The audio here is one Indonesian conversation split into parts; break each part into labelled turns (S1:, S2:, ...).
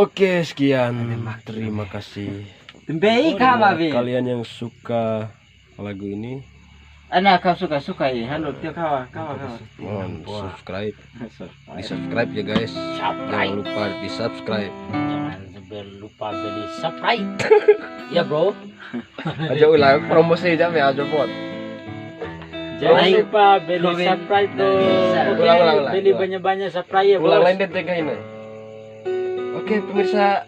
S1: Oke, sekian. Terima kasih. Kalian yang suka lagu ini,
S2: Anak kau suka ya. Halo, dia kawan.
S1: mohon subscribe. Di subscribe ya guys. Jangan lupa di subscribe.
S3: Jangan lupa beli subscribe. Ya bro.
S1: Aja ulang promosi jam ya aja buat.
S3: Jangan lupa beli subscribe tuh. Oke,
S1: Ulang.
S3: beli banyak-banyak subscribe ya bro.
S1: Ulang lain deh tega ini. Oke pemirsa,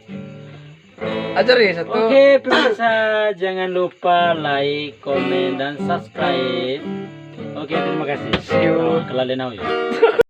S1: ajar ya satu.
S3: Oke pemirsa, jangan lupa like, komen, dan subscribe. Oke, terima kasih.
S1: See you.
S3: Kelalaian ya.